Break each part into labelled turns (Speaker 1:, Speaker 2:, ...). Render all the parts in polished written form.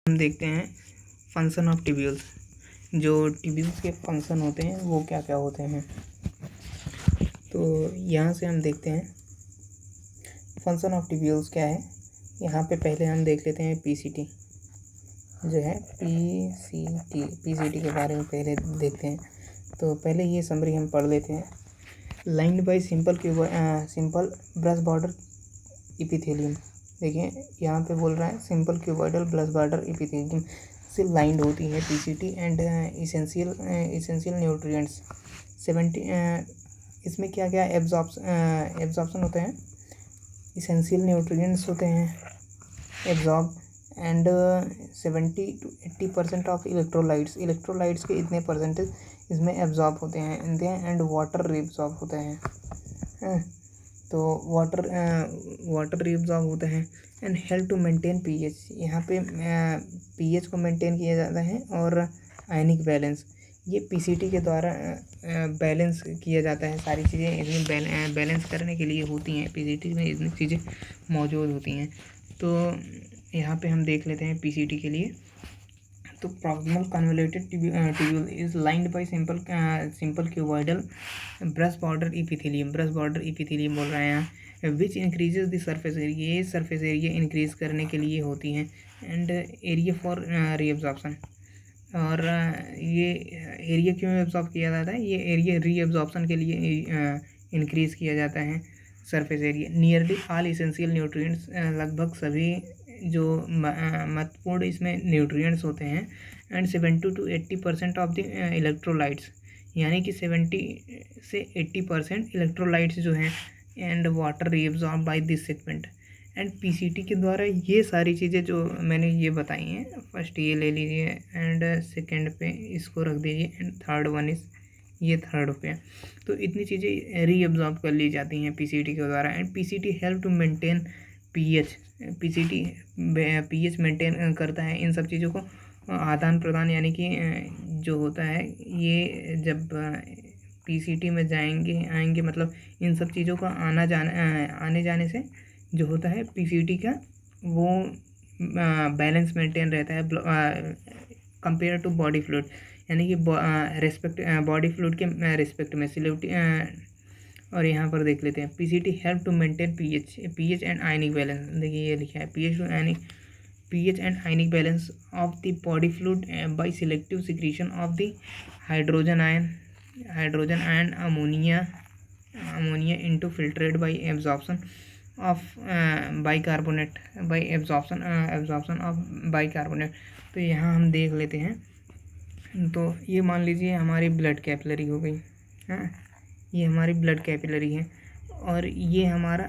Speaker 1: हम देखते हैं फंक्शन ऑफ ट्यूब्यूल्स। जो ट्यूब्यूल्स के फंक्शन होते हैं वो क्या क्या होते हैं। तो यहाँ से हम देखते हैं फंक्शन ऑफ ट्यूब्यूल्स क्या है। यहाँ पे पहले हम देख लेते हैं पीसीटी जो है पीसीटी के बारे में पहले देखते हैं। तो पहले ये समरी हम पढ़ लेते हैं। Lined bye simple brush border epithelium. देखिए यहाँ पे बोल रहा है simple cuboidal brush border epithelium से लाइंड होती है पीसीटी एंड इसेंशियल न्यूट्रिएंट्स 70। इसमें क्या क्या एब्जॉर्प्शन होते हैं। इसेंशियल न्यूट्रिएंट्स होते हैं absorb and 70 to 80% of electrolytes के इतने परसेंटेज इसमें एब्जॉर्ब होते हैं एंड वाटर रीअब्सॉर्ब होते हैं। तो वाटर रीअब्सॉर्ब होता है and help to maintain pH. यहाँ पे पीएच को मेंटेन किया जाता है और आयनिक बैलेंस ये पीसीटी के द्वारा बैलेंस किया जाता है। सारी चीज़ें इसमें बैलेंस करने के लिए होती हैं। पीसीटी में इतनी चीज़ें मौजूद होती हैं। तो यहाँ पे हम देख लेते हैं पीसीटी के लिए। तो proximal convoluted tubule is lined by simple cuboidal brush border epithelium बोल रहे हैं यहाँ विच इंक्रीजेज द सरफेस एरिया। ये सरफेस एरिया इंक्रीज करने के लिए होती हैं एंड एरिया फॉर रीअब्जॉर्प्शन। और ये एरिया क्यों एब्जॉर्ब किया जाता है, ये एरिया रीअब्जॉर्प्शन के लिए इंक्रीज किया जाता है surface area. Nearly all essential nutrients लगभग सभी जो महत्वपूर्ण इसमें न्यूट्रिएंट्स होते हैं and 70 to 80% of the electrolytes, यानी कि 70 से 80% इलेक्ट्रोलाइट्स जो हैं and water reabsorb by this segment. And PCT के द्वारा ये सारी चीज़ें जो मैंने ये बताई हैं, फर्स्ट ये ले लीजिए एंड सेकंड पे इसको रख दीजिए एंड थर्ड वन इस ये थर्ड पे। तो इतनी चीज़ें रीअब्सॉर्ब कर ली जाती हैं पीसीटी के द्वारा and PCT help to maintain pH. PCT pH maintain करता है। इन सब चीज़ों को आदान प्रदान यानी कि जो होता है ये जब पीसीटी में आएंगे मतलब इन सब चीज़ों का आने जाने से जो होता है पीसीटी का वो बैलेंस मेंटेन रहता है कंपेयर टू बॉडी फ्लूइड, यानी कि बॉडी फ्लूइड के रिस्पेक्ट में सिलेक्टी। और यहाँ पर देख लेते हैं PCT help to maintain pH and ionic balance. देखिए ये लिखा है pH and ionic balance of the body fluid by selective secretion of the hydrogen ion ammonia into filtrate by absorption of bicarbonate absorption of bicarbonate. तो यहाँ हम देख लेते हैं। तो ये मान लीजिए हमारी ब्लड कैपिलरी हो गई। हाँ, ये हमारी ब्लड कैपिलरी है और ये हमारा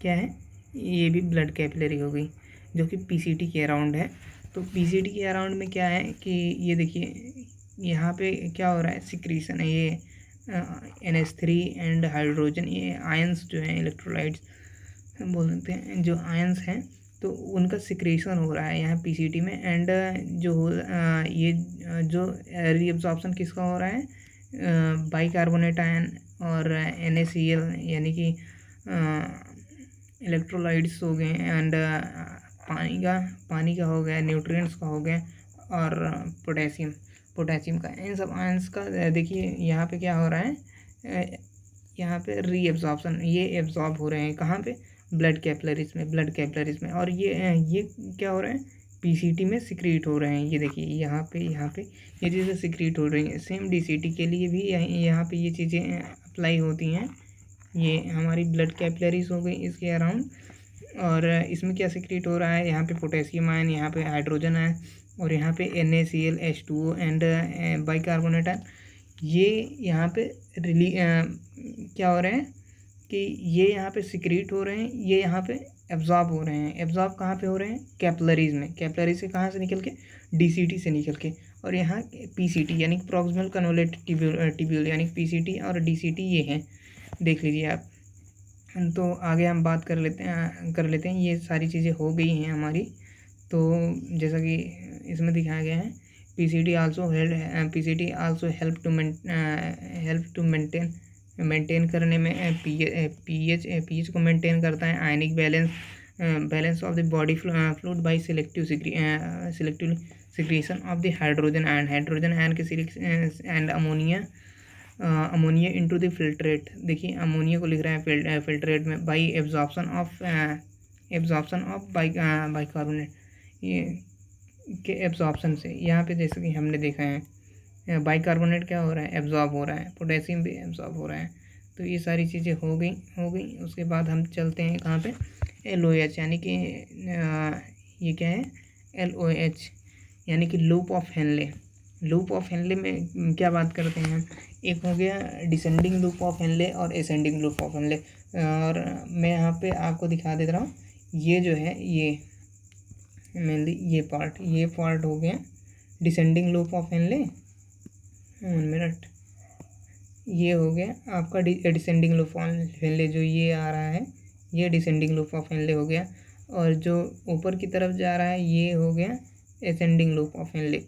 Speaker 1: क्या है, ये भी ब्लड कैपिलरी हो गई जो कि पीसीटी के अराउंड है। तो पीसीटी के अराउंड में क्या है कि ये देखिए यहाँ पे क्या हो रहा है, सिक्रीशन है। ये NH3 एंड हाइड्रोजन, ये आयंस जो हैं इलेक्ट्रोलाइट्स बोल सकते हैं, जो आयंस हैं तो उनका सिक्रेशन हो रहा है यहाँ पीसीटी में। एंड ये जो रीअब्जॉर्प्शन किसका हो रहा है, बाइकार्बोनेट आयन और NaCl यानी कि इलेक्ट्रोलाइट्स हो गए एंड पानी का हो गया, न्यूट्रिएंट्स का हो गया और पोटेशियम का। इन सब आयंस का देखिए यहाँ पे क्या हो रहा है, यहाँ पे रीअब्जॉर्प्शन, ये एब्जॉर्ब हो रहे हैं कहाँ पे, ब्लड कैपिलरीज में। और ये क्या हो रहा है, पीसीटी में सिक्रीट हो रहे हैं। ये देखिए यहाँ पे ये चीज़ें सिक्रीट हो रही हैं। सेम डीसीटी के लिए भी यहाँ पे ये चीज़ें अप्लाई होती हैं। ये हमारी ब्लड कैपिलरीज हो गई इसके अराउंड। और इसमें क्या सिक्रीट हो रहा है, यहाँ पे पोटेशियम आयन, यहाँ पे हाइड्रोजन आयन और यहाँ पे NaCl H2O and bicarbonate ion. ये यहाँ पे क्या हो रहे हैं कि ये यहाँ पे सिक्रीट हो रहे हैं, ये यहाँ पे एब्जॉर्ब हो रहे हैं। एब्जॉर्ब कहाँ पे हो रहे हैं, कैपिलरीज में। कैपिलरी से कहाँ से निकल के, डीसीटी से निकल के। और यहाँ पीसीटी यानी प्रॉक्सिमल कन्वोल्यूटेड ट्यूब्यूल यानी पीसीटी और डीसीटी ये हैं, देख लीजिए आप। तो आगे हम बात कर लेते हैं। ये सारी चीज़ें हो गई हैं हमारी। तो जैसा कि इसमें दिखाया गया है, PCT also help to maintain करने में पीएच को मेंटेन करता है। Ionic balance balance of the body fluid by selective secretion of the hydrogen ion के and ammonia into the filtrate. देखिए अमोनिया को लिख रहा है फिल्ट्रेट में बाय एब्जॉर्प्शन ऑफ बाइकार्बोनेट, ये के एब्जॉर्प्शन से। यहाँ पे जैसे कि हमने देखा है बाइकार्बोनेट क्या हो रहा है, एब्जॉर्ब हो रहा है, पोटेशियम भी एब्जॉर्ब हो रहा है। तो ये सारी चीज़ें हो गई। उसके बाद हम चलते हैं कहाँ पे, LOH, यानी कि ये क्या है, LOH यानी कि loop of Henley. Loop of Henley में क्या बात करते हैं हम, एक हो गया डिसेंडिंग लूप ऑफ हेनले और असेंडिंग लूप ऑफ हेनले। और मैं यहाँ पे आपको दिखा दे रहा हूँ, ये जो है ये मेनली ये पार्ट हो गया descending loop of Henley. 1 minute, ये हो गया आपका डिसेंडिंग लूप ऑफ हेनले, जो ये आ रहा है ये डिसेंडिंग लूप ऑफ हेनले हो गया। और जो ऊपर की तरफ जा रहा है ये हो गया असेंडिंग लूप ऑफ हेनले।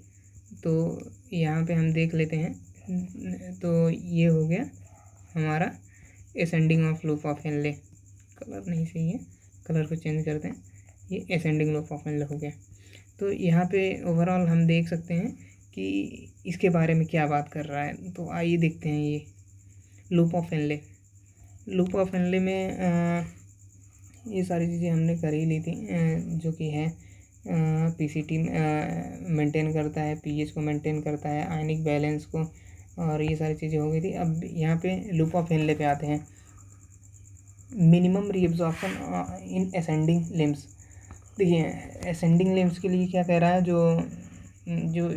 Speaker 1: तो यहाँ पे हम देख लेते हैं, तो ये हो गया हमारा ascending of loop of Henley. Colour नहीं सही है, कलर को चेंज करते हैं, ये असेंडिंग लूप ऑफ हेनले हो गया। तो यहाँ पे ओवरऑल हम देख सकते हैं कि इसके बारे में क्या बात कर रहा है। तो आइए देखते हैं ये loop of Henley. Loop of Henley में ये सारी चीज़ें हमने कर ही ली थी, जो कि है PCT मेंटेन करता है, pH को मेंटेन करता है, आयनिक बैलेंस को, और ये सारी चीज़ें हो गई थी। अब यहाँ पे लूप ऑफ हेनले पे आते हैं। Minimum reabsorption in ascending limbs. देखिए असेंडिंग लिम्स के लिए क्या कह रहा है, जो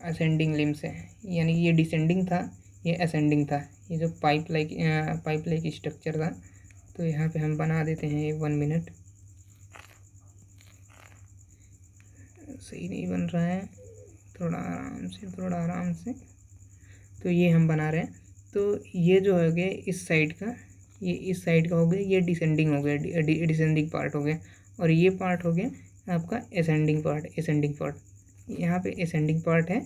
Speaker 1: असेंडिंग लिम्स है, यानी कि ये डिसेंडिंग था, ये असेंडिंग था, ये जो पाइप लाइक स्ट्रक्चर था। तो यहाँ पे हम बना देते हैं 1 मिनट, सही नहीं बन रहा है, थोड़ा आराम से। तो ये हम बना रहे हैं। तो ये जो हो गया इस साइड का, ये इस साइड का हो गया, ये डिसेंडिंग हो गया, डिसेंडिंग पार्ट हो गया। और ये पार्ट हो गया आपका असेंडिंग पार्ट। यहाँ पे असेंडिंग पार्ट है।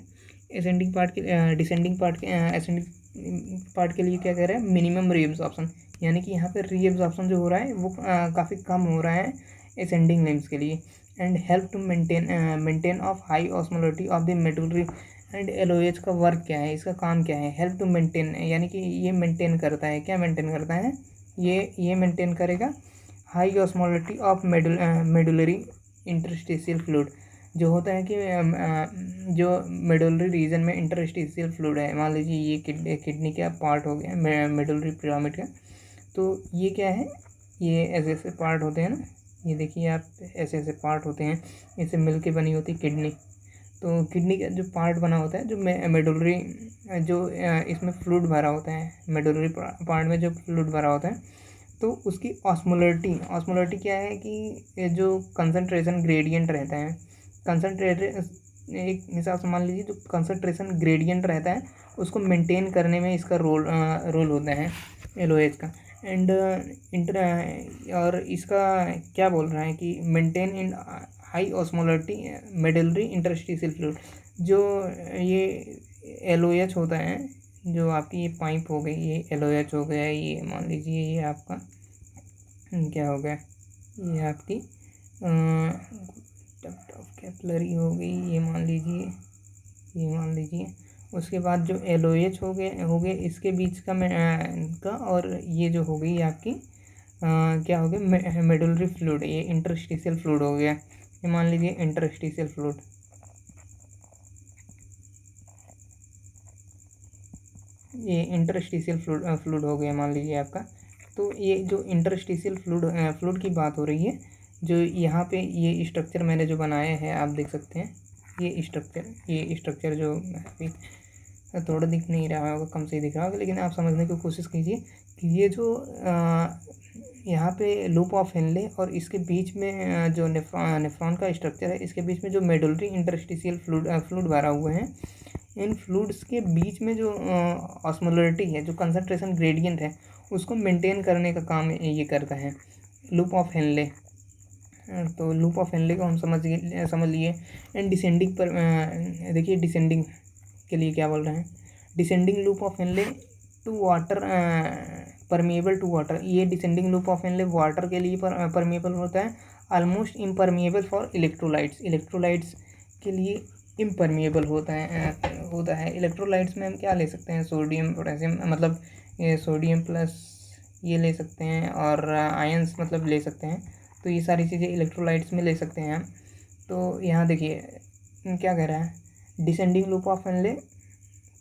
Speaker 1: असेंडिंग पार्ट के डिसेंडिंग पार्ट के लिए क्या कह रहा है, मिनिमम रीअब्जॉर्प्शन, यानी कि यहाँ पे रीअब्जॉर्प्शन जो हो रहा है वो काफ़ी कम हो रहा है असेंडिंग लिम्स के लिए। And help to maintain of high osmolarity of the medullary. And LOH का वर्क क्या है, इसका काम क्या है, हेल्प टू मेंटेन, यानी कि ये मेंटेन करता है, क्या मेंटेन करता है, ये मेंटेन करेगा high osmolarity of medullary interstitial fluid. जो होता है कि जो मेडुलरी रीजन में इंटरस्टिशियल फ्लूइड है, मान लीजिए ये किडनी का पार्ट हो गया मेडुलरी पिरामिड का। तो ये क्या है, ये ऐसे पार्ट होते हैं ना, ये देखिए आप, ऐसे पार्ट होते हैं, इससे मिल के बनी होती किडनी। तो किडनी का जो पार्ट बना होता है, जो मेडुलरी, जो इसमें फ्लूइड भरा होता है, मेडुलरी पार्ट में जो फ्लूइड भरा होता है, तो उसकी ऑस्मोलरिटी क्या है कि जो कंसंट्रेशन ग्रेडियंट रहता है, एक हिसाब से मान लीजिए जो कंसंट्रेशन ग्रेडियंट रहता है उसको मेंटेन करने में इसका रोल होता है LOH का। एंड और इसका क्या बोल रहा है कि मेंटेन इन high osmolarity medullary interstitial fluid. जो ये LOH होता है, जो आपकी ये पाइप हो गई, ये LOH हो गया, ये मान लीजिए ये आपका क्या हो गया, ये आपकी कैपिलरी हो गई, ये मान लीजिए। उसके बाद जो LOH हो गए इसके बीच का और ये जो हो गई आपकी क्या हो गया, मेडुलरी फ्लूइड, ये इंटरस्टिशियल फ्लूइड हो गया, ये मान लीजिए इंटरस्टिशियल फ्लूइड, ये इंटरस्टिशियल फ्लूइड हो गया मान लीजिए आपका। तो ये जो इंटरस्टिशियल फ्लूइड की बात हो रही है, जो यहाँ पे ये स्ट्रक्चर मैंने जो बनाया है आप देख सकते हैं, ये स्ट्रक्चर जो अभी थोड़ा दिख नहीं रहा होगा, कम से ही दिख रहा होगा, लेकिन आप समझने की कोशिश कीजिए कि ये जो यहाँ पे लूप ऑफ हेनले और इसके बीच में जो नेफ्रॉन का स्ट्रक्चर है, इसके बीच में जो मेडुलरी इंटरस्टिशियल फ्लूइड भरा हुआ है, इन फ्लूइड्स के बीच में जो ऑस्मोलरिटी है, जो कंसंट्रेशन ग्रेडियंट है, उसको मेंटेन करने का काम ये करता है लूप ऑफ हेनले। तो लूप ऑफ हेनले को हम समझ लिए। एंड डिसेंडिंग पर देखिए डिसेंडिंग के लिए क्या बोल रहे हैं, descending loop of Henle to water permeable to water. ये descending loop of Henle water के लिए परमिएबल होता है almost impermeable for electrolytes, electrolytes के लिए इम्परमिएबल होता है। इलेक्ट्रोलाइट्स में हम क्या ले सकते हैं, सोडियम पोटेशियम, मतलब ये सोडियम प्लस ये ले सकते हैं, और आयंस मतलब ले सकते हैं। तो ये सारी चीज़ें इलेक्ट्रोलाइट्स में ले सकते हैं हम। तो यहाँ देखिए क्या कह रहा है, descending loop of Henle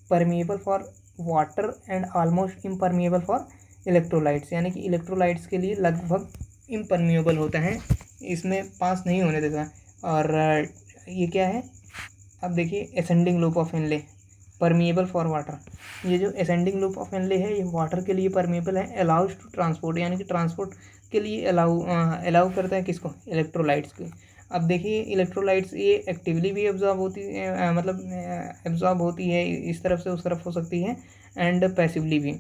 Speaker 1: permeable for water and almost impermeable for electrolytes, यानी कि इलेक्ट्रोलाइट्स के लिए लगभग इम्परमिएबल होता है, इसमें पास नहीं होने देता। और ये क्या है, अब देखिए ascending loop of Henle permeable for water, ये जो असेंडिंग लूप ऑफ हेनले है ये वाटर के लिए परमिएबल है। अलाउज टू ट्रांसपोर्ट, यानी कि ट्रांसपोर्ट के लिए अलाउ करता है किसको, इलेक्ट्रोलाइट्स को। अब देखिए इलेक्ट्रोलाइट्स ये एक्टिवली भी एब्जॉर्ब होती है, मतलब एब्जॉर्ब होती है, इस तरफ से उस तरफ हो सकती है, एंड पैसिवली भी,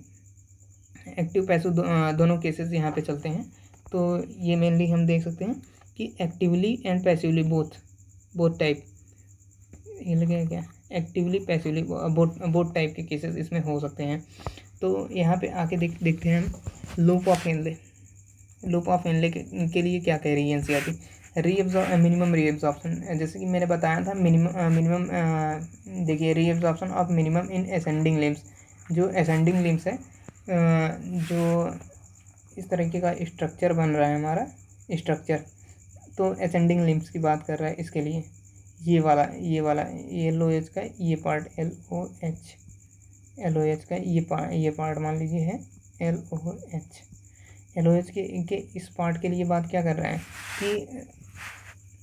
Speaker 1: एक्टिव पैसिव दोनों केसेस यहाँ पे चलते हैं। तो ये मेनली हम देख सकते हैं कि actively and passively both type, ये लगे क्या, एक्टिवली पैसिवली बोथ टाइप के केसेस इसमें हो सकते हैं। तो यहाँ पे आके देखते हैं हम loop of Henley. Loop of Henley के लिए क्या कह रही है एनसीईआरटी, मिनिमम रीएब्जॉर्प्शन, जैसे कि मैंने बताया था मिनिमम देखिए reabsorption of minimum in ascending limbs, जो असेंडिंग लिम्स है, जो इस तरीके का स्ट्रक्चर बन रहा है हमारा स्ट्रक्चर, तो असेंडिंग लिम्स की बात कर रहा है। इसके लिए ये वाला LOH का ये पार्ट, LOH का ये पार्ट मान लीजिए है LOH के इस पार्ट के लिए बात क्या कर रहा है कि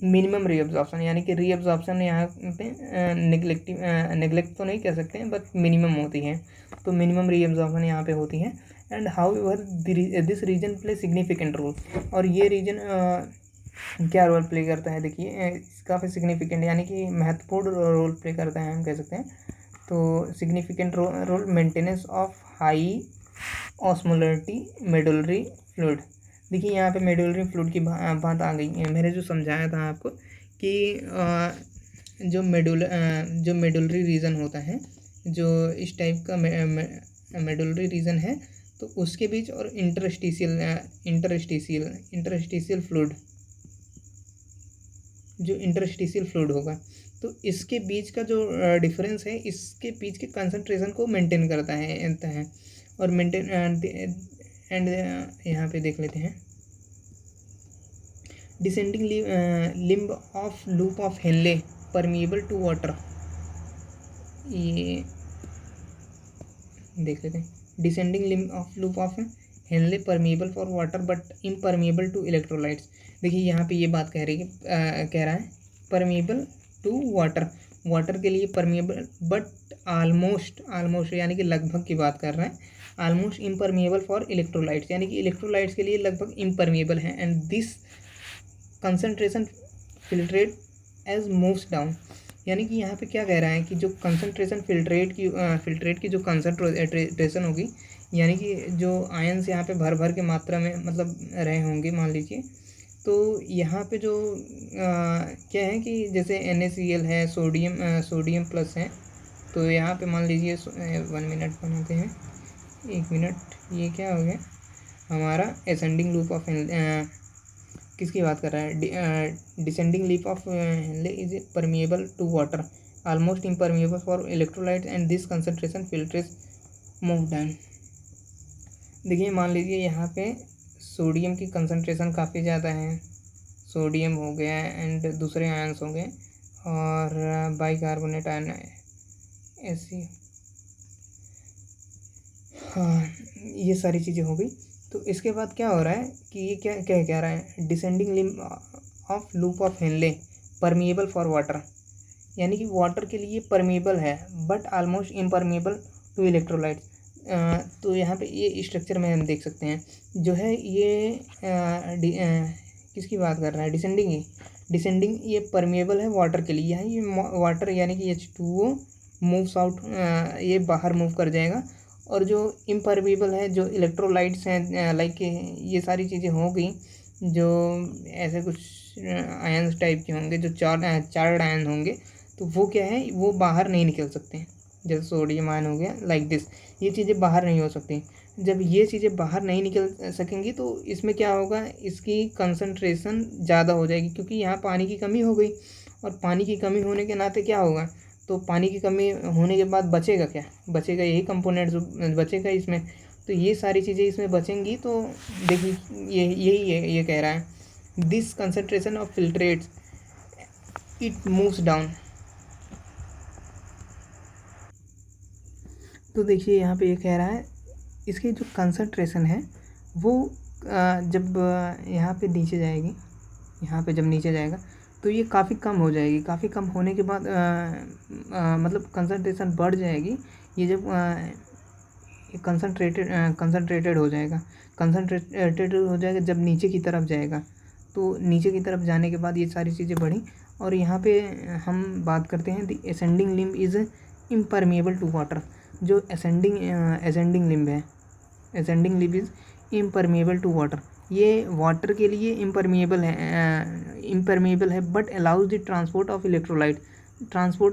Speaker 1: मिनिमम रीअब्जॉर्प्शन, यानी कि रीअब्जॉर्प्शन यहाँ पे नेग्लेक्ट तो नहीं कह सकते हैं, बट मिनिमम होती है। तो मिनिमम रीअब्जॉर्प्शन यहाँ पे होती है। And however this region play significant role, और ये रीजन क्या रोल प्ले करता है, देखिए काफ़ी सिग्निफिकेंट, यानी कि महत्वपूर्ण रोल प्ले करता है हम कह सकते हैं। तो significant role maintenance of high osmolarity medullary fluid. देखिए यहाँ पे मेडुलरी फ्लूइड की बात आ गई है। मैंने जो समझाया था आपको कि जो मेडुलरी रीजन होता है, जो इस टाइप का मेडुलरी रीजन है, तो उसके बीच और इंटरस्टिशियल फ्लूइड, जो इंटरस्टिशियल फ्लूइड होगा, तो इसके बीच का जो डिफरेंस है, इसके बीच के कंसंट्रेशन को मेंटेन करता है और मेंटेन एंड यहाँ पे देख लेते हैं descending limb of loop of Henle permeable to water, ये देख लेते हैं। Descending limb of loop of Henle permeable for water but impermeable to electrolytes. देखिए यहाँ पे ये बात कह रहा है परमिएबल टू वाटर के लिए परमिएबल, बट ऑलमोस्ट यानी कि लगभग की बात कर रहा है, ऑलमोस्ट इम्परमिएबल फॉर इलेक्ट्रोलाइट्स, यानी कि इलेक्ट्रोलाइट्स के लिए लगभग इम्परमिएबल है। And this concentration filtrate as moves down, यानी कि यहाँ पे क्या कह रहा है कि जो कंसंट्रेशन फिल्ट्रेट की जो कंसंट्रेशन होगी, यानी कि जो आयंस यहाँ पे भर के मात्रा में मतलब रहे होंगे मान लीजिए, तो यहाँ पे जो क्या है कि जैसे NaCl है, सोडियम प्लस है, तो यहाँ पे मान लीजिए 1 मिनट बनाते हैं, 1 मिनट, ये क्या हो गया हमारा असेंडिंग लूप ऑफ किसकी बात कर रहा है, descending loop of Henle is permeable to water, almost impermeable for electrolyte and this concentration filtrate move down. देखिए मान लीजिए यहाँ पे सोडियम की कंसंट्रेशन काफ़ी ज़्यादा है, सोडियम हो गया एंड दूसरे आयंस हो गए, और बाइकार्बोनेट आयन ऐसी, हाँ ये सारी चीज़ें हो गई। तो इसके बाद क्या हो रहा है कि ये क्या क्या कह रहा है, descending limb of loop of Henle permeable for water, यानी कि वाटर के लिए परमिएबल है but almost impermeable to electrolytes. तो यहाँ पे ये स्ट्रक्चर में हम देख सकते हैं जो है ये किसकी बात कर रहा है, डिसेंडिंग ये परमिएबल है वाटर के लिए, यहाँ ये वाटर यानी कि H2O मूव्स आउट, ये बाहर मूव कर जाएगा, और जो इम्परमिएबल है जो इलेक्ट्रोलाइट्स हैं, लाइक ये सारी चीज़ें हो गई, जो ऐसे कुछ आयंस टाइप के होंगे, जो चार्ड आयन होंगे, तो वो क्या है, वो बाहर नहीं निकल सकते हैं, जैसे सोडियम आयन हो गया, लाइक दिस, ये चीज़ें बाहर नहीं हो सकती। जब ये चीज़ें बाहर नहीं निकल सकेंगी तो इसमें क्या होगा, इसकी कंसंट्रेशन ज़्यादा हो जाएगी, क्योंकि यहाँ पानी की कमी हो गई। और पानी की कमी होने के नाते क्या होगा, तो पानी की कमी होने के बाद बचेगा क्या, बचेगा यही कंपोनेंट जो बचेगा इसमें। तो ये सारी चीज़ें इसमें बचेंगी। तो देखिए ये कह रहा है, this concentration of filtrates it moves down. तो देखिए यहाँ पे ये कह रहा है, इसकी जो कंसंट्रेशन है वो जब यहाँ पे नीचे जाएगी, यहाँ पे जब नीचे जाएगा तो ये काफ़ी कम हो जाएगी। काफ़ी कम होने के बाद मतलब कंसंट्रेशन बढ़ जाएगी। ये जब कंसंट्रेटेड हो जाएगा, कंसंट्रेटेड हो जाएगा जब नीचे की तरफ जाएगा। तो नीचे की तरफ जाने के बाद ये सारी चीज़ें बढ़ी। और यहाँ पे हम बात करते हैं, the ascending limb is impermeable to water. जो असेंडिंग लिम्ब है, ascending limb is impermeable to water. ये वाटर के लिए इम्परमिएबल है but allows the transport of electrolyte.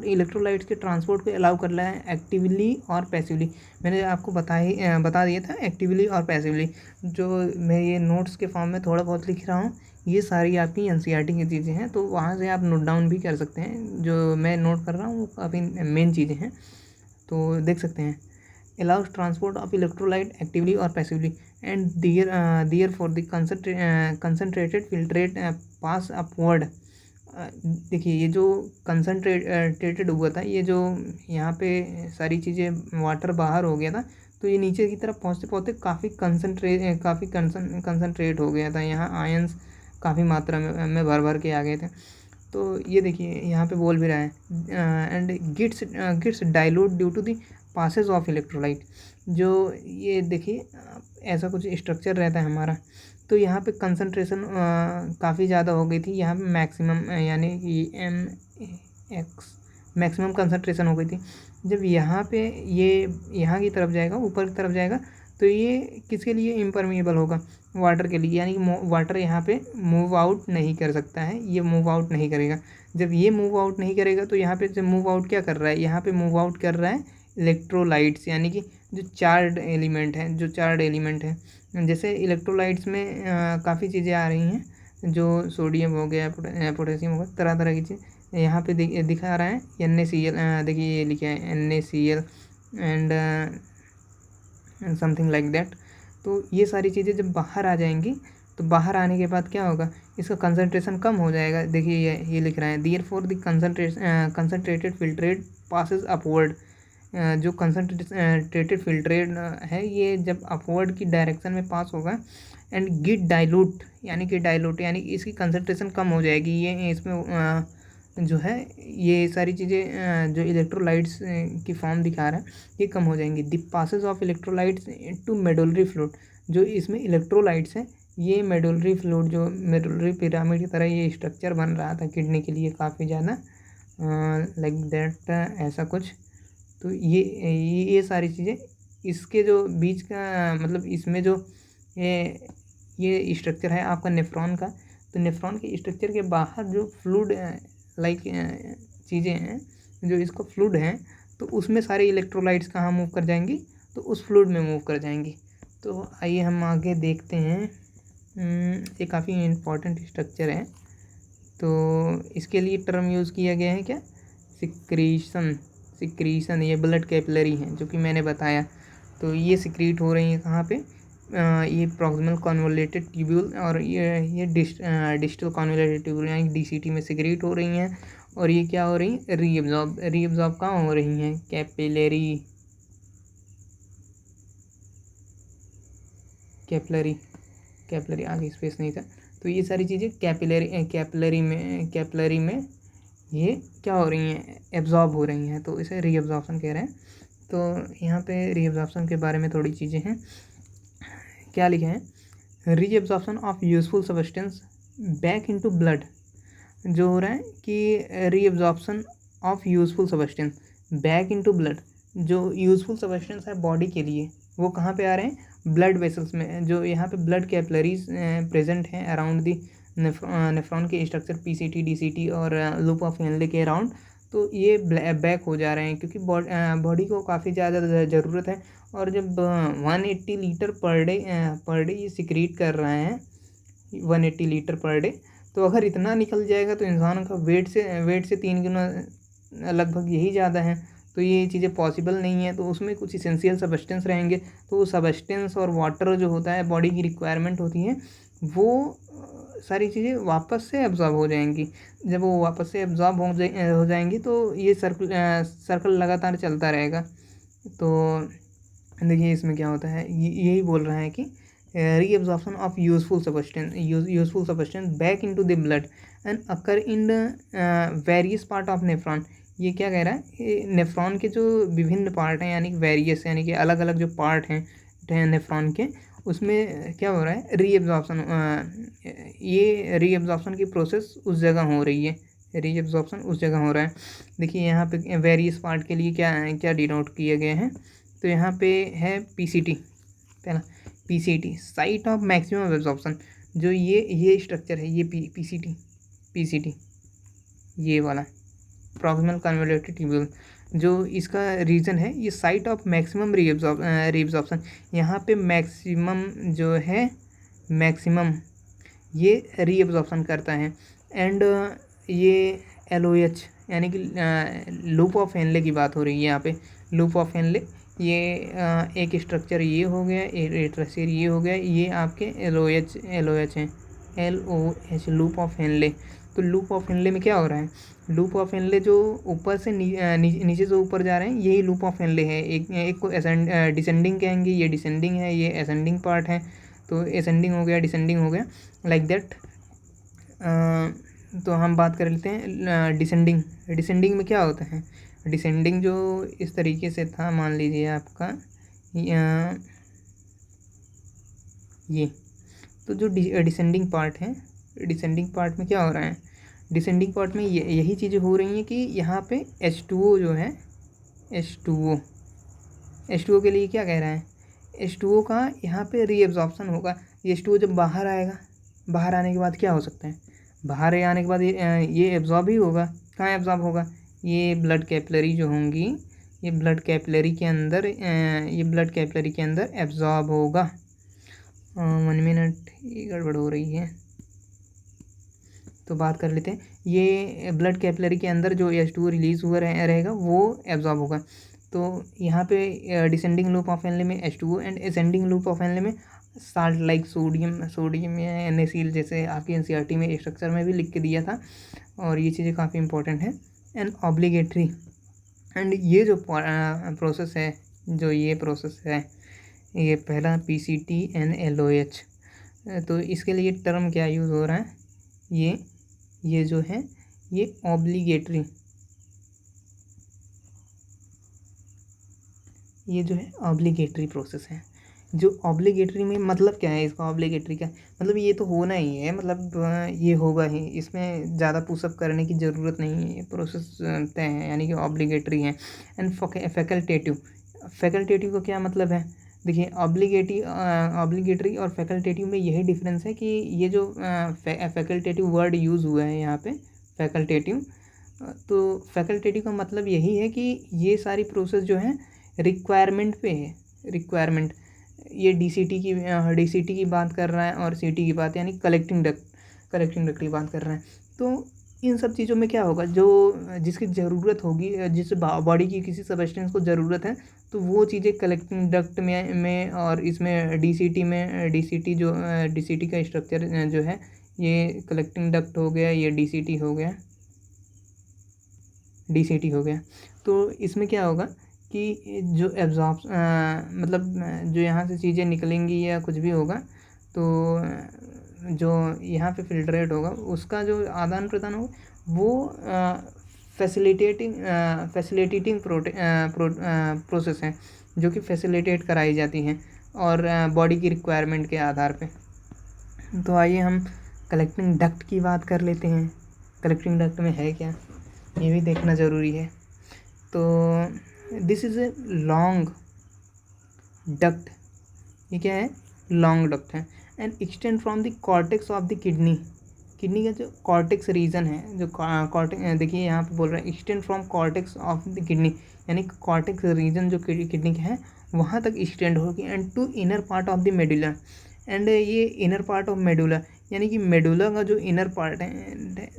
Speaker 1: Electrolytes के ट्रांसपोर्ट को अलाउ कर रहा है एक्टिवली और पैसिवली। मैंने आपको बता दिया था एक्टिवली और पैसिवली। जो मैं ये नोट्स के फॉर्म में थोड़ा बहुत लिख रहा हूँ, ये सारी आपकी एनसीईआरटी की चीज़ें हैं, तो वहाँ से आप नोट डाउन भी कर सकते हैं। जो मैं नोट कर रहा हूँ वो काफ़ी मेन चीज़ें हैं, तो देख सकते हैं। allows transport of electrolyte actively or passively and therefore the concentrated filtrate pass upward। देखिए ये जो कंसनट्रेटेड हुआ था, ये जो यहाँ पे सारी चीज़ें वाटर बाहर हो गया था, तो ये नीचे की तरफ पहुँचते पहुँचते काफ़ी कंसनट्रेट हो गया था। यहाँ आयंस काफ़ी मात्रा में भर के आ गए थे। तो ये देखिए यहाँ पे बोल भी रहा है, and gets dilute due to the passage of electrolyte. जो ये देखिए ऐसा कुछ स्ट्रक्चर रहता है हमारा। तो यहाँ पे कंसंट्रेशन काफ़ी ज़्यादा हो गई थी। यहाँ पे मैक्सिमम यानी कि मैक्सिमम कंसंट्रेशन हो गई थी। जब यहाँ पे ये यहाँ की तरफ जाएगा, ऊपर की तरफ जाएगा, तो ये किसके लिए इम्परमिएबल होगा, वाटर के लिए। यानी कि वाटर यहाँ पे मूव आउट नहीं कर सकता है, ये मूव आउट नहीं करेगा। जब ये मूव आउट नहीं करेगा तो यहाँ पे जब मूव आउट क्या कर रहा है, यहाँ पे मूव आउट कर रहा है इलेक्ट्रोलाइट्स, यानी कि जो चार्ड एलिमेंट है। जैसे इलेक्ट्रोलाइट्स में काफ़ी चीज़ें आ रही हैं, जो सोडियम हो गया, पोटेशियम हो गया, तरह तरह की चीज़ यहाँ पे दिखा रहा है NaCl। देखिए ये लिखा है NaCl and something like that. तो ये सारी चीज़ें जब बाहर आ जाएंगी, तो बाहर आने के बाद क्या होगा, इसका कंसंट्रेशन कम हो जाएगा। देखिए ये लिख रहा है, therefore the concentrated filtrate passes upward. जो कंसंट्रेटेड फिल्ट्रेट है, ये जब अपवर्ड की डायरेक्शन में पास होगा, एंड गिट डाइल्यूट यानी इसकी कंसंट्रेशन कम हो जाएगी। ये इसमें जो है ये सारी चीज़ें जो इलेक्ट्रोलाइट्स की फॉर्म दिखा रहा है, ये कम हो जाएंगी। The passes of electrolytes to medullary fluid. जो इसमें इलेक्ट्रोलाइट्स हैं, ये मेडुलरी फ्लूइड, जो मेडुलरी पिरामिड की तरह ये स्ट्रक्चर बन रहा था किडनी के लिए काफ़ी ज़्यादा लाइक दैट, ऐसा कुछ। तो ये सारी चीज़ें इसके जो बीच का मतलब इसमें जो ये स्ट्रक्चर है आपका नेफ्रॉन का। तो नेफ्रॉन के स्ट्रक्चर के बाहर जो फ्लूइड लाइक चीज़ें हैं, जो इसको फ्लूइड हैं, तो उसमें सारे इलेक्ट्रोलाइट्स कहाँ मूव कर जाएंगी, तो उस फ्लूइड में मूव कर जाएंगी। तो आइए हम आगे देखते हैं। ये काफ़ी इम्पोर्टेंट स्ट्रक्चर है। तो इसके लिए टर्म यूज़ किया गया है क्या, सिक्रीशन। ये ब्लड कैपिलरी हैं जो कि मैंने बताया। तो ये सिक्रीट हो रही हैं कहाँ पे, ये प्रॉक्सिमल कॉन्वोलेटेड ट्यूब्यूल और ये डिस्टल कॉन्वोलेटेड ट्यूब्यूल यानी DCT में सिक्रीट हो रही हैं। और ये क्या हो रही हैं, रीअब्जॉर्ब कहाँ हो रही हैं, कैपिलरी आगे स्पेस नहीं था। तो ये सारी चीज़ें कैपिलरी में ये क्या हो रही हैं, एब्जॉर्ब हो रही हैं, तो इसे रीअब्जॉर्प्शन कह रहे हैं। तो यहाँ पे रीअब्जॉर्प्शन के बारे में थोड़ी चीज़ें हैं, क्या लिखे हैं, reabsorption of useful substance back into blood. जो हो रहा है कि reabsorption of useful substance back into blood, जो यूजफुल सब्सटेंस है बॉडी के लिए, वो कहाँ पे आ रहे हैं, ब्लड वेसल्स में। जो यहाँ पे ब्लड कैपिलरीज प्रेजेंट हैं अराउंड दी नेफ्रॉन के स्ट्रक्चर PCT DCT और लूप ऑफ हेनले के अराउंड। तो ये बैक हो जा रहे हैं, क्योंकि बॉडी को काफ़ी ज़्यादा ज़रूरत है। और जब 180 लीटर पर डे ये सिक्रीट कर रहे हैं, 180 लीटर पर डे, तो अगर इतना निकल जाएगा तो इंसान का वेट से 3 गुना लगभग यही ज़्यादा है। तो ये चीज़ें पॉसिबल नहीं है। तो उसमें कुछ इसेंशियल सब्सटेंस रहेंगे, तो वो सब्सटेंस और वाटर जो होता है बॉडी की रिक्वायरमेंट होती है, वो सारी चीज़ें वापस से एब्जॉर्ब हो जाएंगी। जब वो वापस से एब्जॉर्ब हो जाएंगी तो ये सर्कल लगातार चलता रहेगा। तो देखिए इसमें क्या होता है, यही बोल रहा है कि reabsorption of useful substance back into the blood and occur in various part of nephron. ये क्या कह रहा है, नेफ्रॉन के जो विभिन्न पार्ट हैं, यानी कि वेरियस, यानी कि अलग अलग जो पार्ट हैं नेफ्रॉन के, उसमें क्या हो रहा है, रीअब्जॉर्प्शन। ये रीअब्जॉर्प्शन की प्रोसेस उस जगह हो रही है, रीअब्जॉर्प्शन उस जगह हो रहा है। देखिए यहाँ पे वेरियस पार्ट के लिए क्या डिनोट किए गए हैं। तो यहाँ पे है पीसीटी, पहला PCT site of maximum absorption. जो ये स्ट्रक्चर है, ये पीसीटी ये वाला प्रॉक्सिमल कन्वोल्यूटेड ट्यूब्यूल, जो इसका रीजन है, ये साइट ऑफ मैक्सिमम रीअब्जॉर्प्शन। यहाँ पे मैक्सिमम जो है, मैक्सिमम ये रीअब्जॉर्प्शन करता है। एंड ये LOH यानी कि लूप ऑफ हेनले की बात हो रही है यहाँ पे। लूप ऑफ हेनले, ये एक स्ट्रक्चर ये हो गया, स्ट्रक्चर ये हो गया, ये आपके LOH हैं, LOH लूप ऑफ हेनले। तो लूप ऑफ हेनले में क्या हो रहा है, लूप ऑफ हेनले जो ऊपर से नीचे से ऊपर जा रहे हैं, यही लूप ऑफ हेनले है। एक को डिसेंडिंग कहेंगे, ये डिसेंडिंग है, ये असेंडिंग पार्ट है। तो असेंडिंग हो गया, डिसेंडिंग हो गया, लाइक दैट। तो हम बात कर लेते हैं डिसेंडिंग में क्या होता है। डिसेंडिंग जो इस तरीके से था, मान लीजिए आपका ये, तो जो डिसेंडिंग पार्ट है, डिसेंडिंग पार्ट में क्या हो रहा है, डिसेंडिंग पार्ट में यही चीज़ें हो रही हैं कि यहाँ पे H2O जो है, H2O के लिए क्या कह रहा है, H2O का यहाँ पे रीअब्जॉर्प्शन होगा। ये H2O जब बाहर आएगा, बाहर आने के बाद क्या हो सकता है, बाहर आने के बाद ये एब्जॉर्ब ही होगा। कहाँ एब्जॉर्ब होगा, ये ब्लड कैपिलरी जो होंगी, ये ब्लड कैपिलरी के अंदर एब्जॉर्ब होगा। 1 मिनट, ये गड़बड़ हो रही है, तो बात कर लेते हैं। ये ब्लड कैपिलरी के अंदर जो H2O रिलीज़ हुआ रहेगा वो एब्जॉर्ब होगा। तो यहाँ पे डिसेंडिंग लूप ऑफ हेनले में H2O and ascending loop of Henley में साल्ट लाइक सोडियम या NaCl, जैसे आपकी NCERT में स्ट्रक्चर में भी लिख के दिया था। और ये चीज़ें काफ़ी इंपॉर्टेंट है। एंड ऑब्लिगेटरी, एंड ये जो प्रोसेस है, ये पहला PCT एंड LOH। तो इसके लिए टर्म क्या यूज़ हो रहा है, ये जो है, ये ऑब्लिगेटरी, ये जो है ऑब्लिगेटरी प्रोसेस है। जो ऑब्लिगेटरी में मतलब क्या है, इसका ऑब्लिगेटरी का मतलब ये तो होना ही है, मतलब ये होगा ही, इसमें ज़्यादा पुशअप करने की ज़रूरत नहीं है, ये प्रोसेस तय है, यानी कि ऑब्लिगेटरी है। एंड फैकल्टेटिव का क्या मतलब है, देखिए ऑब्लिगेटरी और फैकल्टेटिव में यही डिफरेंस है कि ये जो फैकल्टेटिव वर्ड यूज़ हुआ है यहाँ पे, फैकल्टेटिव, तो फैकल्टेटिव का मतलब यही है कि ये सारी प्रोसेस जो है रिक्वायरमेंट पे है, रिक्वायरमेंट। ये DCT की बात कर रहा है, और CT की बात, यानी कलेक्टिंग डक्ट की बात कर रहा है। तो इन सब चीज़ों में क्या होगा, जो जिसकी ज़रूरत होगी, जिस बॉडी की किसी सब्सटेंस को ज़रूरत है, तो वो चीज़ें कलेक्टिंग डक्ट में और इसमें DCT का स्ट्रक्चर जो है, ये कलेक्टिंग डक्ट हो गया, ये DCT हो गया। तो इसमें क्या होगा कि जो मतलब जो यहाँ से चीज़ें निकलेंगी या कुछ भी होगा, तो जो यहाँ पे फिल्ट्रेट होगा, उसका जो आदान प्रदान होगा, वो फैसिलिटेटिंग प्रोसेस है, जो कि फैसिलिटेट कराई जाती हैं, और बॉडी की रिक्वायरमेंट के आधार पे। तो आइए हम कलेक्टिंग डक्ट की बात कर लेते हैं। कलेक्टिंग डक्ट में है क्या, ये भी देखना ज़रूरी है। तो this is a long duct, ये क्या है, लॉन्ग डक्ट है, and extend from the cortex of the kidney kidney का जो कॉर्टेक्स रीजन है, जो कॉर्टेक्स, देखिए यहाँ पे बोल रहा है extend from cortex of the kidney, यानी कॉर्टेक्स रीजन जो किडनी का है वहाँ तक एक्सटेंड होगी, and to inner part of the medulla, एंड ये इनर पार्ट ऑफ मेडुला, यानी कि मेडुला का जो इनर पार्ट है,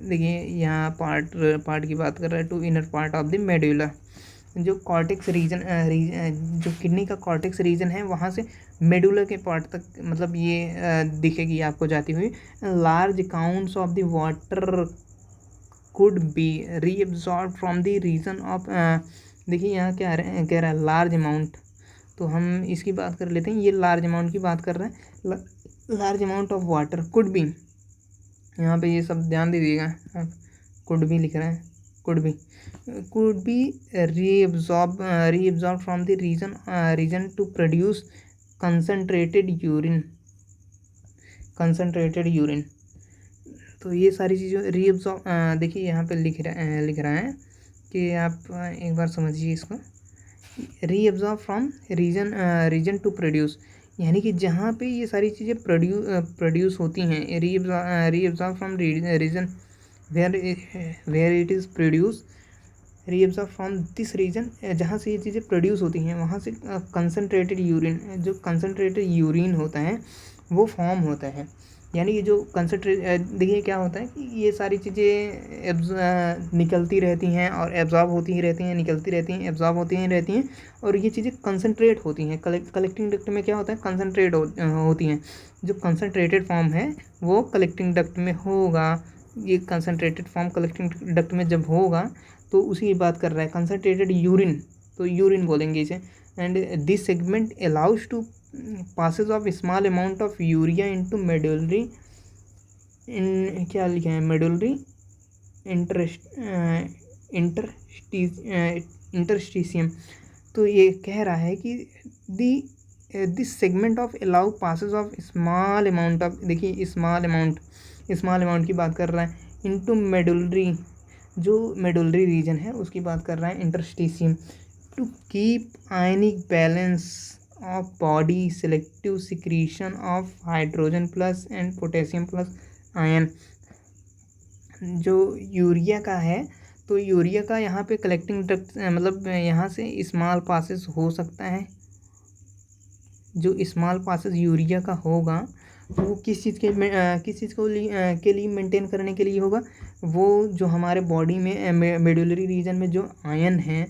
Speaker 1: देखिए यहाँ पार्ट की बात कर रहा है, to inner part of the medulla, जो कॉर्टेक्स रीजन जो किडनी का कॉर्टेक्स रीजन है वहाँ से मेडुला के पार्ट तक, मतलब ये दिखेगी आपको जाती हुई। Large accounts of the water could be reabsorb from the region of, देखिए यहाँ क्या कह रहा है लार्ज अमाउंट, तो हम इसकी बात कर लेते हैं। ये लार्ज अमाउंट की बात कर रहा है, large amount of water could B, यहाँ पे ये सब ध्यान दीजिएगा, कुड बी लिख रहे हैं, could be reabsorbed from the region to produce concentrated urine। तो ये सारी चीज़ें रीअब्सॉर्ब, देखिए यहाँ पे लिख रहा है कि आप एक बार समझिए इसको, reabsorb from region to produce, यानी कि जहाँ पे ये सारी चीज़ें प्रोड्यूस होती हैं, reabsorb from region where it is produce, reabsorb from this region, जहाँ से ये चीज़ें प्रोड्यूस होती हैं वहाँ से कंसनट्रेटेड यूरिन, जो कंसनट्रेटेड यूरिन होता है वो फॉर्म होता है, यानी कि जो देखिए क्या होता है कि ये सारी चीज़ें निकलती रहती हैं और एब्जॉर्ब होती ही रहती हैं, निकलती रहती हैं, एब्जॉर्ब होती ही रहती हैं, और ये चीज़ें कंसनट्रेट होती हैं। कलेक्टिंग डक्ट में क्या होता है, कंसनट्रेट होती हैं, जो कंसनट्रेटेड फॉर्म है वो कलेक्टिंग डक्ट में होगा, ये कंसनट्रेटेड फॉर्म कलेक्टिंग डक्ट में जब होगा तो उसी की बात कर रहा है, कंसनट्रेटेड यूरिन, तो यूरिन बोलेंगे इसे, and this segment allows to passage of small amount of urea into medullary, इन क्या लिखा है, मेडुलरी इंटरस्टिशियम। तो ये कह रहा है कि this segment of allow passage of small amount of, देखिए स्मॉल अमाउंट की बात कर रहा है, इनटू मेडुलरी, जो मेडुलरी रीजन है उसकी बात कर रहा है, interstitium, to keep ionic balance of body, selective secretion of hydrogen plus and potassium plus ion. जो यूरिया का है, तो यूरिया का यहाँ पे कलेक्टिंग डक्ट, मतलब यहाँ से स्मॉल पासेस हो सकता है, जो स्मॉल पासेस यूरिया का होगा वो किस चीज़ के लिए मेंटेन करने के लिए होगा, वो जो हमारे बॉडी में मेडुलरी रीजन में जो आयन है,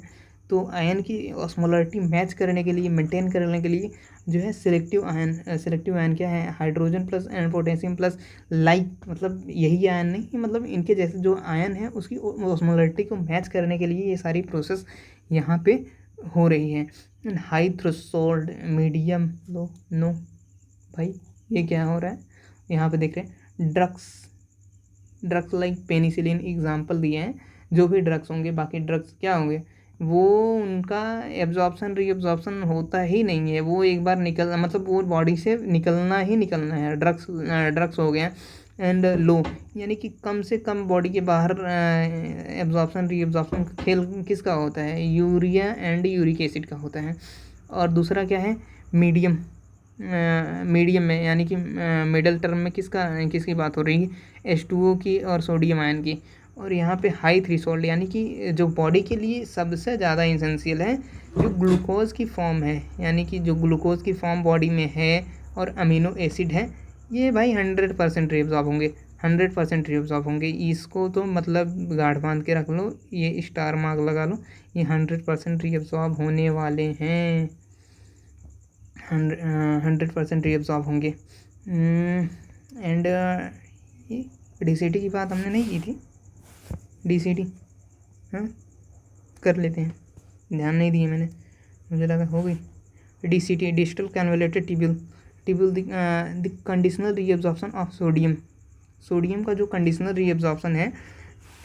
Speaker 1: तो आयन की ऑस्मोलरिटी मैच करने के लिए, मेंटेन करने के लिए जो है सिलेक्टिव आयन क्या है, hydrogen plus and potassium plus, मतलब यही आयन नहीं, मतलब इनके जैसे जो आयन है उसकी ऑस्मोलरिटी को मैच करने के लिए ये सारी प्रोसेस यहाँ पे हो रही है। हाई थ्रेशोल्ड, मीडियम, नो भाई ये क्या हो रहा है, यहाँ पे देख रहे हैं ड्रग्स लाइक पेनिसिलिन एग्जाम्पल दिए हैं, जो भी ड्रग्स होंगे, बाकी ड्रग्स क्या होंगे, वो उनका एब्जॉर्प्शन रीअब्जॉर्प्शन होता ही नहीं है, वो एक बार मतलब वो बॉडी से निकलना है, ड्रग्स हो गए। एंड लो, यानी कि कम से कम बॉडी के बाहर एब्जॉर्प्शन रीअब्जॉर्प्शन खेल किसका होता है, यूरिया एंड यूरिक एसिड का होता है। और दूसरा क्या है, मीडियम में, यानी कि मिडल टर्म में किसकी बात हो रही है, H2O की और सोडियम आयन की। और यहाँ पे हाई थ्रेशोल्ड, यानी कि जो बॉडी के लिए सबसे ज़्यादा इसेंशियल है, जो ग्लूकोज की फॉर्म है, यानी कि जो ग्लूकोज की फॉर्म बॉडी में है और अमीनो एसिड है, ये भाई 100% रीअब्सॉर्ब होंगे, 100% रीअब्सॉर्ब होंगे। इसको तो मतलब गाढ़ बांध के रख लो, ये स्टार मार्क लगा लो, ये 100% रीअब्सॉर्ब होने वाले हैं, 100% रीअब्सॉर्ब होंगे। एंड ये DCT की बात हमने नहीं की थी, DCT हाँ कर लेते हैं, ध्यान नहीं दिए मैंने, मुझे लगा हो गई। DCT digital convoluted tubule the conditional reabsorption of sodium का जो कंडीशनल रीअब्जॉर्प्शन है,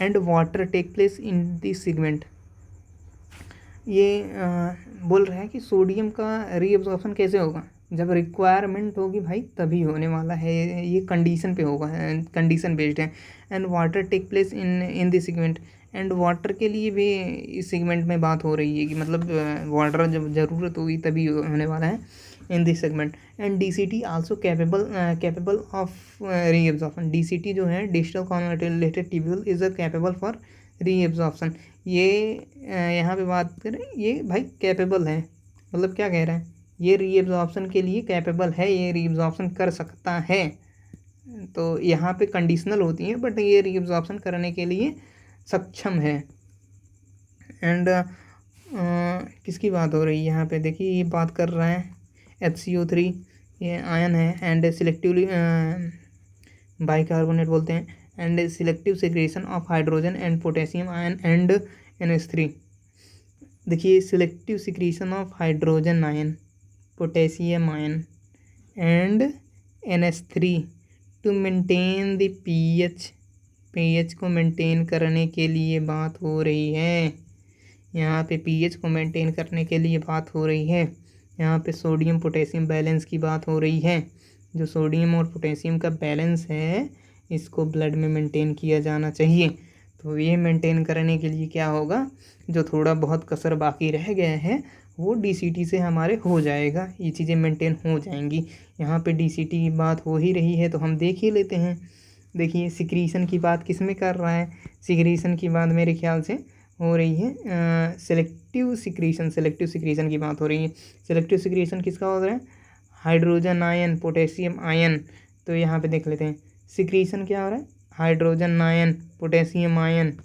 Speaker 1: and water take place in this segment. ये बोल रहा है कि सोडियम का रीअब्जॉर्प्शन कैसे होगा, जब रिक्वायरमेंट होगी भाई तभी होने वाला है, ये कंडीशन पे होगा, कंडीशन बेस्ड है। And water take place in this segment, and water के लिए भी इस सेगमेंट में बात हो रही है कि मतलब वाटर जब ज़रूरत होगी तभी होने वाला है। in this segment. And DCT also capable of reabsorption. DCT जो है digital converted tubule is a capable for reabsorption. ये यहाँ पे बात करें, ये भाई कैपेबल है, मतलब क्या कह रहा है, ये रीएब्जॉर्प्शन के लिए कैपेबल है, ये रीएब्जॉर्प्शन कर सकता है। तो यहाँ पे कंडीशनल होती है, बट ये रीएब्जॉर्प्शन करने के लिए सक्षम है। एंड किसकी बात हो रही है यहाँ पे, देखिए ये बात कर रहा है HCO3, ये आयन है, एंड सिलेक्टिवली बाइकार्बोनेट बोलते हैं, and selective secretion of hydrogen and potassium ion and NH3। देखिए selective secretion of hydrogen ion, potassium ion and NH3 to maintain the pH को मेंटेन करने के लिए बात हो रही है। यहाँ पे pH को मेंटेन करने के लिए बात हो रही है। यहाँ पे सोडियम पोटेशियम बैलेंस की बात हो रही है। जो सोडियम और पोटेशियम का बैलेंस है, इसको ब्लड में मेंटेन किया जाना चाहिए। तो ये मेंटेन करने के लिए क्या होगा, जो थोड़ा बहुत कसर बाकी रह गया है वो DCT से हमारे हो जाएगा, ये चीज़ें मेंटेन हो जाएंगी। यहाँ पे DCT की बात हो ही रही है तो हम देख ही लेते हैं। देखिए सिक्रीशन की बात किस में कर रहा है, सिक्रीशन की बात मेरे ख्याल से हो रही है सेलेक्टिव सिक्रीशन की बात हो रही है। सेलेक्टिव सिक्रीशन किसका हो रहा है, हाइड्रोजन आयन, पोटेशियम आयन। तो यहाँ पे देख लेते हैं सिक्रीशन क्या हो रहा है, हाइड्रोजन आयन, पोटेशियम आयन।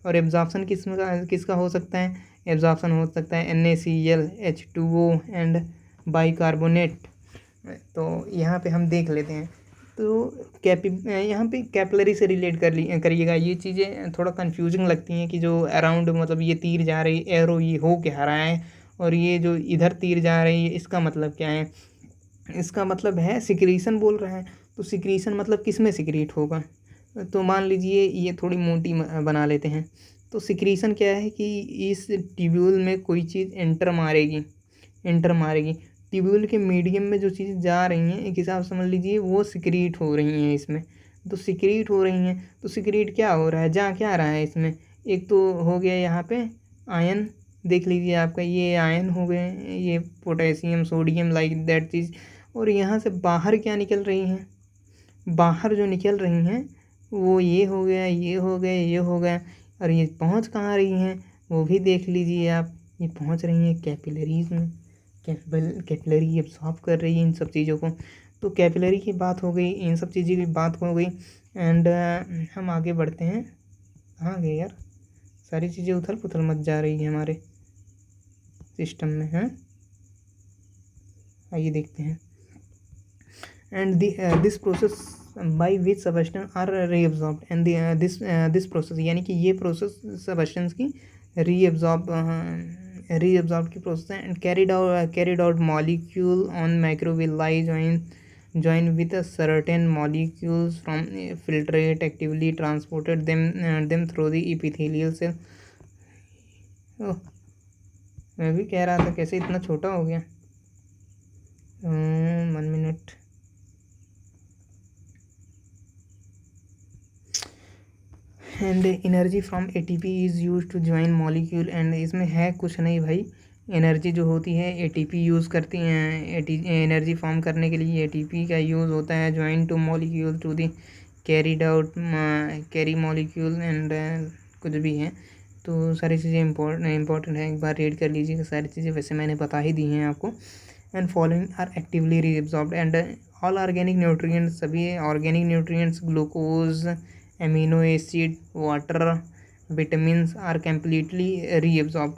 Speaker 1: और एब्जॉर्प्शन किसका हो सकता है, एब्जॉर्प्शन हो सकता है NaCl, H2O एंड बाइकार्बोनेट। तो यहाँ पे हम देख लेते हैं। तो यहाँ पे कैपिलरी से रिलेट करिएगा। ये चीज़ें थोड़ा कंफ्यूजिंग लगती हैं कि जो अराउंड, मतलब ये तीर जा रही एरो, ये हो क्या रहा है, और ये जो इधर तीर जा रही है इसका मतलब क्या है। इसका मतलब है सिक्रीशन बोल रहा है, तो सिक्रीशन मतलब किस में सिक्रीट होगा। तो मान लीजिए ये थोड़ी मोटी बना लेते हैं। तो सिक्रीशन क्या है कि इस ट्यूब्यूल में कोई चीज़ एंटर मारेगी, ट्यूब्यूल के मीडियम में जो चीज़ जा रही हैं, एक हिसाब समझ लीजिए वो सिक्रीट हो रही हैं इसमें। तो सिक्रीट हो रही हैं, तो सिक्रीट क्या हो रहा है, जा क्या रहा है इसमें। एक तो हो गया यहाँ पे आयन, देख लीजिए आपका ये आयन हो गए, ये पोटेशियम, सोडियम, लाइक दैट चीज़। और यहाँ से बाहर क्या निकल रही हैं, बाहर जो निकल रही हैं वो ये हो गया, ये हो गया, ये हो गया। और ये पहुँच कहाँ रही हैं वो भी देख लीजिए आप, ये पहुँच रही हैं कैपिलरीज में। कैपिलरी एब्सॉर्ब कर रही है इन सब चीज़ों को। तो कैपिलरी की बात हो गई, इन सब चीज़ों की बात हो गई। एंड हम आगे बढ़ते हैं। कहाँ गए यार, सारी चीज़ें उथल पुथल मच जा रही है हमारे सिस्टम में, हैं। आइए देखते हैं। And this process by which substance are reabsorbed, and this process, यानी कि ये प्रोसेस सबस्टेंस की रीअब्जॉर्ब की प्रोसेस है। And carried out molecule on microvilli join with a certain molecules from filtrate actively transported them through the epithelial cell। मैं भी कह रहा था कैसे इतना छोटा हो गया। 1 minute. And energy from ATP is use to join molecule. And इसमें है कुछ नहीं भाई, एनर्जी जो होती है ATP यूज़ करती हैं, एनर्जी फॉर्म करने के लिए ATP का यूज़ होता है। Join to molecule to the carry molecule and कुछ भी है। तो सारी चीज़ें इंपॉर्टेंट है, एक बार रीड कर लीजिएगा सारी चीज़ें, वैसे मैंने बता ही दी हैं आपको। And following are actively reabsorbed, and all organic nutrients, सभी organic nutrients, glucose, amino acid, water, vitamins are completely reabsorbed.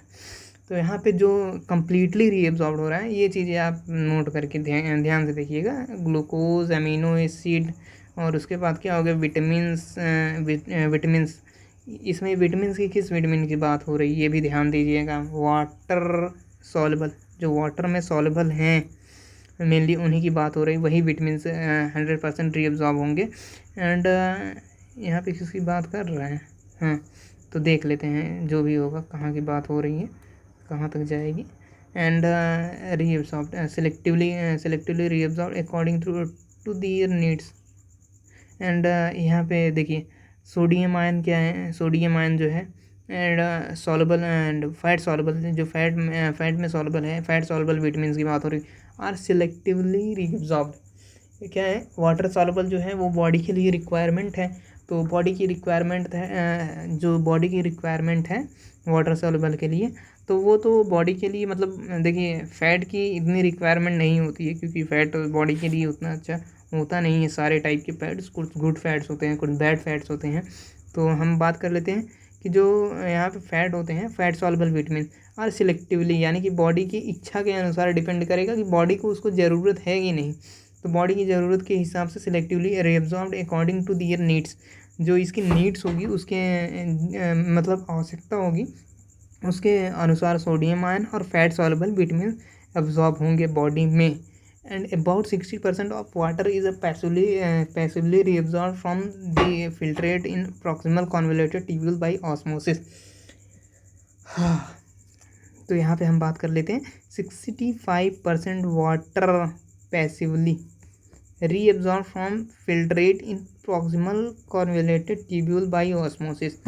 Speaker 1: तो यहाँ पे जो कम्प्लीटली रीअब्सॉर्ब्ड हो रहा है, ये चीज़ें आप नोट करके ध्यान से देखिएगा। ग्लूकोज, एमिनो एसिड, और उसके बाद क्या हो गया विटामिन्स। इसमें विटामिन्स की किस विटामिन की बात हो रही है ये भी ध्यान दीजिएगा। वाटर सॉल्युबल, जो वाटर में सॉल्युबल हैं मेनली उन्हीं की बात हो रही है, वही विटामिन 100% रीअब्सॉर्ब होंगे। एंड यहाँ पे किसकी बात कर रहा है, हाँ, तो देख लेते हैं जो भी होगा कहाँ की बात हो रही है, कहाँ तक जाएगी। And reabsorb selectively reabsorb according to their needs. And यहाँ पे देखिए सोडियम आयन क्या है, सोडियम आयन जो है and soluble and fat soluble, जो फैट में सॉल्युबल है, फैट सॉल्युबल विटामिन की बात हो रही है। Are selectively reabsorbed. क्या है, वाटर सॉल्युबल जो है वो बॉडी के लिए रिक्वायरमेंट है। तो बॉडी की रिक्वायरमेंट है, जो बॉडी की रिक्वायरमेंट है वाटर सॉल्युबल के लिए, तो वो तो बॉडी के लिए मतलब देखिए फैट की इतनी रिक्वायरमेंट नहीं होती है, क्योंकि फैट बॉडी के लिए उतना अच्छा होता नहीं है। सारे टाइप के फैट्स, कुछ गुड फैट्स होते हैं, कुछ बैड फैट्स होते हैं। तो हम बात कर लेते हैं कि जो यहाँ पे फैट होते हैं, फैट सॉल्युबल विटामिन और सिलेक्टिवली, यानी कि बॉडी की इच्छा के अनुसार डिपेंड करेगा कि बॉडी को उसको ज़रूरत है कि नहीं। तो बॉडी की ज़रूरत के हिसाब से selectively reabsorbed according to their needs, जो इसकी नीड्स होगी उसके मतलब आवश्यकता होगी उसके अनुसार सोडियम आयन और फैट सॉल्युबल विटामिन अब्जॉर्ब होंगे बॉडी में। And about 60% of water is passively reabsorbed from the filtrate in proximal convoluted tubule by osmosis. तो यहाँ पे हम बात कर लेते हैं 65% water passively reabsorbed from filtrate in proximal convoluted tubule by osmosis.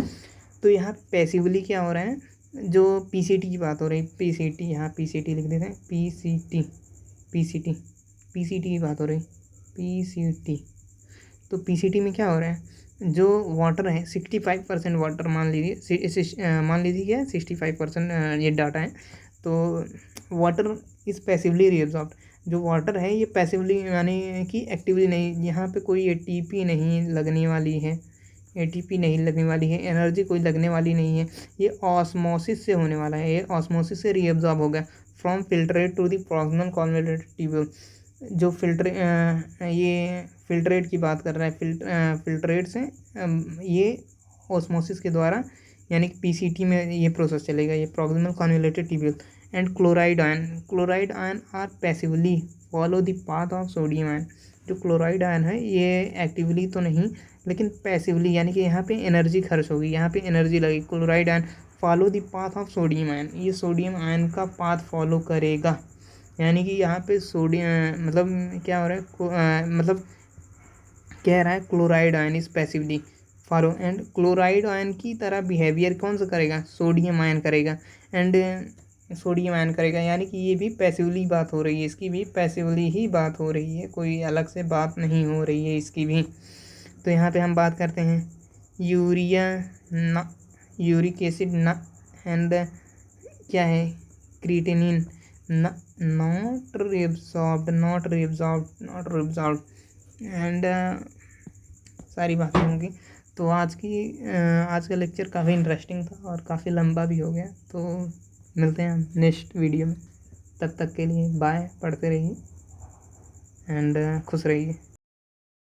Speaker 1: तो यहाँ पैसिवली क्या हो रहा है, जो पीसीटी की बात हो रही है, पीसीटी, यहाँ पीसीटी लिख देते हैं, पीसीटी की बात हो रही, पीसीटी। तो पीसीटी में क्या हो रहा है, जो वाटर है 65% वाटर मान लीजिए क्या 65% ये डाटा है। तो वाटर इज़ पैसिवली रीअब्सॉर्ब्ड, जो वाटर है ये पैसिवली यानी कि एक्टिवली नहीं, यहाँ पे कोई एटीपी नहीं लगने वाली है, एटीपी नहीं लगने वाली है, एनर्जी कोई लगने वाली नहीं है, ये ऑस्मोसिस से होने वाला है, ये ऑस्मोसिस से रीअब्सॉर्ब होगा from filtrate to the proximal convoluted tubule. जो ये फिल्ट्रेट की बात कर रहा है, फिल्ट्रेट से ये ऑस्मोसिस के द्वारा यानी कि पीसीटी में ये प्रोसेस चलेगा, ये proximal convoluted tubule. And chloride ion are passively follow the path of sodium ion. जो क्लोराइड आयन है ये एक्टिवली तो नहीं लेकिन पैसिवली, यानी कि यहाँ पे एनर्जी खर्च होगी, यहाँ पे एनर्जी लगेगी। Chloride ion follow the path of sodium ion, ये सोडियम आयन का पाथ फॉलो करेगा, यानी कि यहाँ पे सोडियम मतलब क्या हो रहा है, मतलब कह रहा है chloride ion is passively follow, and chloride ion की तरह बिहेवियर कौन सा करेगा, सोडियम आयन करेगा। एंड सोडियम आयन करेगा, यानी कि ये भी पैसिवली बात हो रही है, इसकी भी पैसिवली ही बात हो रही है, कोई अलग से बात नहीं हो रही है इसकी भी। तो यहाँ पे हम बात करते हैं यूरिक एसिड एंड क्या है क्रिएटिनिन नॉट रिअब्सॉर्ब्ड एंड सारी बातें होंगी। तो आज का लेक्चर काफ़ी इंटरेस्टिंग था और काफ़ी लंबा भी हो गया। तो मिलते हैं हम नेक्स्ट वीडियो में, तब तक के लिए बाय, पढ़ते रहिए एंड खुश रहिए।